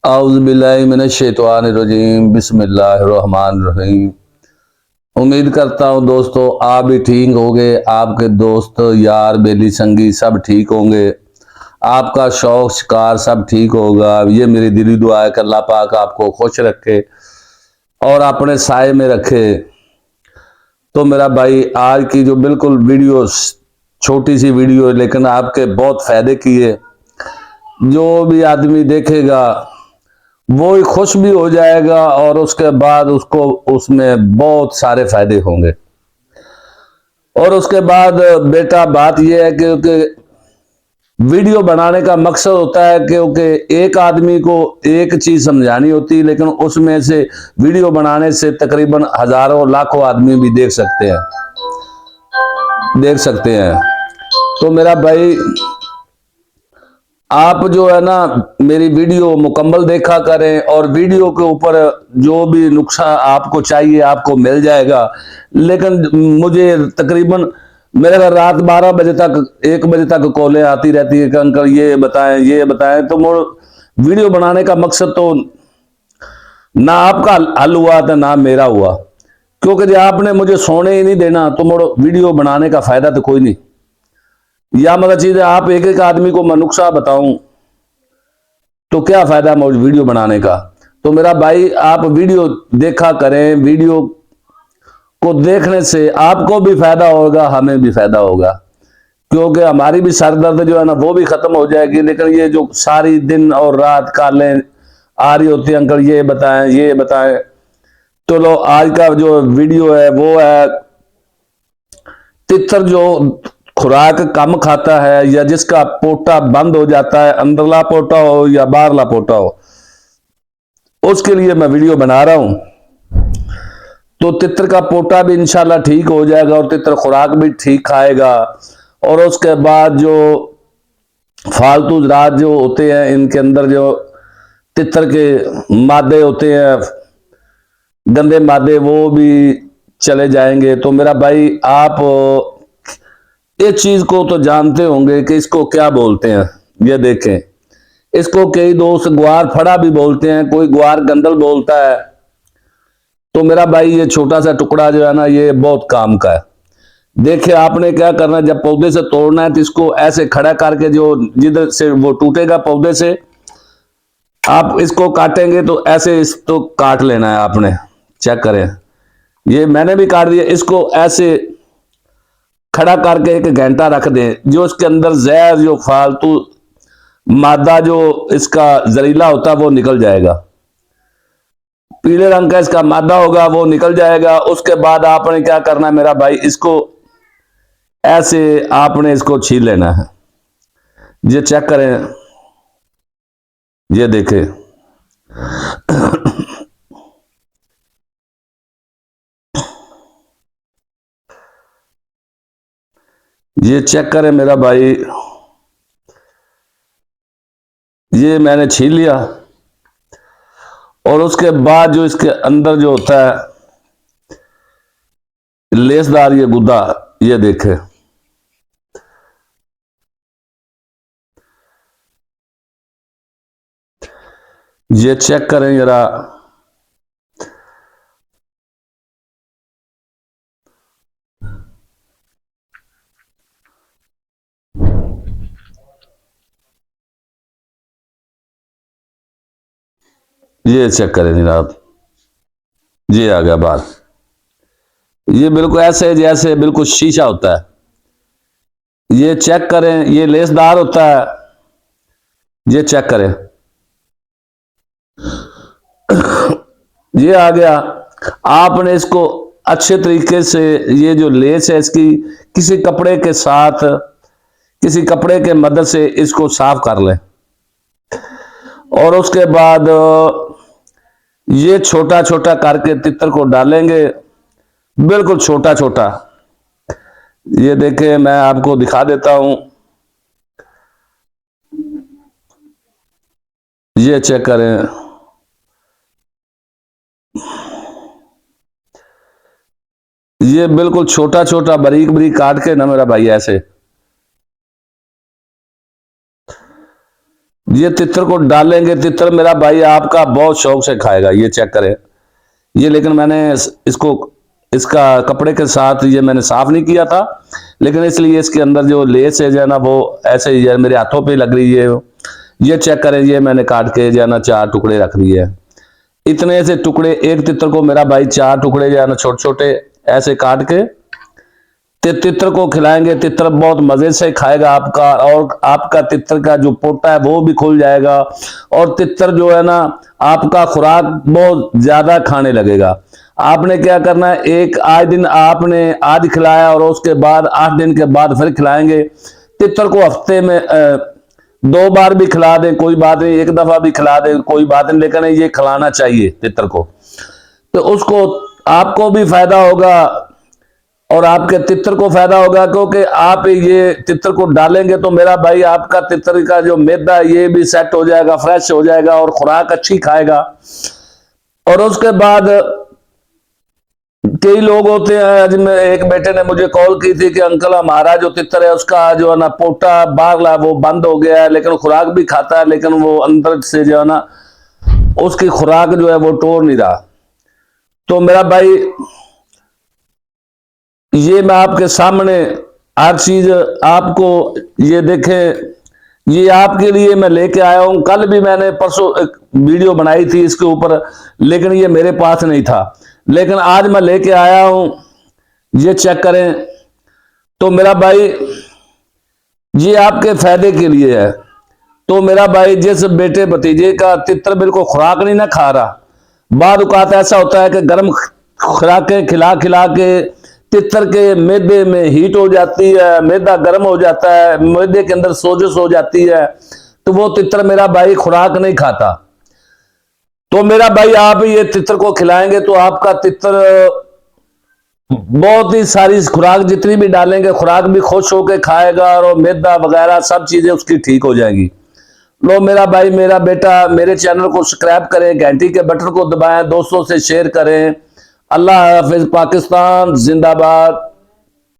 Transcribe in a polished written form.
औज़ुबिल्लाहिमिनश्शैतानिर्रजीम बिस्मिल्लाहिर्रहमानिर्रहीम। उम्मीद करता हूँ दोस्तों आप भी ठीक होंगे, आपके दोस्त यार बेली संगी सब ठीक होंगे, आपका शौक शिकार सब ठीक होगा। ये मेरी दिली दुआ है कि अल्लाह पाक आपको खुश रखे और अपने साए में रखे। तो मेरा भाई आज की जो बिल्कुल वीडियो छोटी सी वीडियो है लेकिन आपके बहुत फायदे की है। जो भी आदमी देखेगा वो ही खुश भी हो जाएगा और उसके बाद उसको उसमें बहुत सारे फायदे होंगे। और उसके बाद बेटा बात यह है कि वीडियो बनाने का मकसद होता है क्योंकि एक आदमी को एक चीज समझानी होती है, लेकिन उसमें से वीडियो बनाने से तकरीबन हजारों लाखों आदमी भी देख सकते हैं। तो मेरा भाई आप जो है ना मेरी वीडियो मुकम्मल देखा करें और वीडियो के ऊपर जो भी नुक्सा आपको चाहिए आपको मिल जाएगा। लेकिन मुझे तकरीबन मेरे घर रात 12 बजे तक 1 बजे तक कॉलें आती रहती है कि अंकल ये बताएं। तो वीडियो बनाने का मकसद तो ना आपका हल हुआ था ना मेरा हुआ, क्योंकि जब आपने मुझे सोने ही नहीं देना तो मोड़ वीडियो बनाने का फायदा तो कोई नहीं। या मतलब चीज है आप एक एक आदमी को मैं नुक्सा बताऊं तो क्या फायदा मुझे वीडियो बनाने का। तो मेरा भाई आप वीडियो देखा करें, वीडियो को देखने से आपको भी फायदा होगा हमें भी फायदा होगा, क्योंकि हमारी भी सर दर्द जो है ना वो भी खत्म हो जाएगी। लेकिन ये जो सारी दिन और रात कालें आ रही होती है अंकल ये बताएं। तो लो आज का जो वीडियो है वो है तितर जो खुराक कम खाता है या जिसका पोटा बंद हो जाता है, अंदरला पोटा हो या बाहरला पोटा हो, उसके लिए मैं वीडियो बना रहा हूं। तो तितर का पोटा भी इंशाल्लाह ठीक हो जाएगा और तितर खुराक भी ठीक खाएगा। और उसके बाद जो फालतू ज़रात जो होते हैं इनके अंदर जो तितर के मादे होते हैं, गंदे मादे, वो भी चले जाएंगे। तो मेरा भाई आप इस चीज को तो जानते होंगे कि इसको क्या बोलते हैं। ये देखें, इसको कई दोस्त ग्वार फड़ा भी बोलते हैं, कोई ग्वार गंदल बोलता है। तो मेरा भाई ये छोटा सा टुकड़ा जो है ना ये बहुत काम का है। देखिए आपने क्या करना है, जब पौधे से तोड़ना है तो इसको ऐसे खड़ा करके जो जिधर से वो टूटेगा पौधे से आप इसको काटेंगे तो ऐसे इसको काट लेना है आपने। चेक करें, ये मैंने भी काट दिया। इसको ऐसे खड़ा करके 1 घंटा रख दें, जो इसके अंदर जहर जो फालतू मादा जो इसका जहरीला होता है वो निकल जाएगा। पीले रंग का इसका मादा होगा वो निकल जाएगा। उसके बाद आपने क्या करना है मेरा भाई, इसको ऐसे आपने इसको छील लेना है। ये चेक करें, ये देखें ये चेक करें मेरा भाई, ये मैंने छील लिया। और उसके बाद जो इसके अंदर जो होता है लेसदार ये गुद्दा, ये देखें, ये चेक करें जरा। ये चेक करें जनाब, ये आ गया बाहर। ये बिल्कुल ऐसे जैसे बिल्कुल शीशा होता है। ये चेक करें, ये लेसदार होता है। ये चेक करें, ये आ गया। आपने इसको अच्छे तरीके से, ये जो लेस है इसकी किसी कपड़े के साथ, किसी कपड़े के मदद से इसको साफ कर लें। और उसके बाद ये छोटा छोटा करके तितर को डालेंगे, बिल्कुल छोटा छोटा। ये देखें मैं आपको दिखा देता हूं, ये चेक करें। ये बिल्कुल छोटा छोटा बारीक बारीक काट के ना मेरा भाई ऐसे ये तितर को डालेंगे। तितर मेरा भाई आपका बहुत शौक से खाएगा, ये चेक करें। ये लेकिन मैंने इसको इसका कपड़े के साथ ये मैंने साफ नहीं किया था, लेकिन इसलिए इसके अंदर जो लेस है जो है ना वो ऐसे ही है, मेरे हाथों पे लग रही है। ये चेक करें, ये मैंने काट के जो है ना 4 टुकड़े रख दिए है। इतने से टुकड़े, एक तितर को मेरा भाई 4 टुकड़े जो है ना छोटे छोटे ऐसे काट के तितर को खिलाएंगे। तितर बहुत मजे से खाएगा आपका, और आपका तितर का जो पोटा है वो भी खुल जाएगा, और तितर जो है ना आपका खुराक बहुत ज्यादा खाने लगेगा। आपने क्या करना है, एक आज दिन आपने आज खिलाया और उसके बाद 8 दिन के बाद फिर खिलाएंगे। तितर को हफ्ते में 2 बार भी खिला दें कोई बात नहीं, 1 दफा भी खिला दें कोई बात नहीं, लेकिन ये खिलाना चाहिए तितर को। तो उसको आपको भी फायदा होगा और आपके तितर को फायदा होगा, क्योंकि आप ये तितर को डालेंगे तो मेरा भाई आपका तितर का जो मैदा ये भी सेट हो जाएगा, फ्रेश हो जाएगा और खुराक अच्छी खाएगा। और उसके बाद कई लोग होते हैं, आज में एक बेटे ने मुझे कॉल की थी कि अंकल हमारा जो तितर है उसका जो है ना पोटा बारला वो बंद हो गया है, लेकिन खुराक भी खाता है, लेकिन वो अंदर से जो है ना उसकी खुराक जो है वो तोड़ नहीं रहा। तो मेरा भाई ये मैं आपके सामने हर चीज आपको ये देखें, ये आपके लिए मैं लेके आया हूं। कल भी मैंने परसों एक वीडियो बनाई थी इसके ऊपर, लेकिन ये मेरे पास नहीं था, लेकिन आज मैं लेके आया हूं। ये चेक करें। तो मेरा भाई ये आपके फायदे के लिए है। तो मेरा भाई जिस बेटे भतीजे का तितर बिल्कुल खुराक नहीं ना खा रहा, बाद औकात ऐसा होता है कि गर्म खुराकें खिला खिला के तितर के मैदे में हीट हो जाती है, मैदा गर्म हो जाता है, मैदे के अंदर सोजश हो जाती है, तो वो तितर मेरा भाई खुराक नहीं खाता। तो मेरा भाई आप ये तितर को खिलाएंगे तो आपका तितर बहुत ही सारी खुराक जितनी भी डालेंगे खुराक भी खुश होकर खाएगा, और मैदा वगैरह सब चीजें उसकी ठीक हो जाएगी। लो मेरा भाई मेरा बेटा, मेरे चैनल को सब्सक्राइब करें, घंटी के बटन को दबाएं, दोस्तों से शेयर करें। अल्लाह हाफिज, पाकिस्तान जिंदाबाद।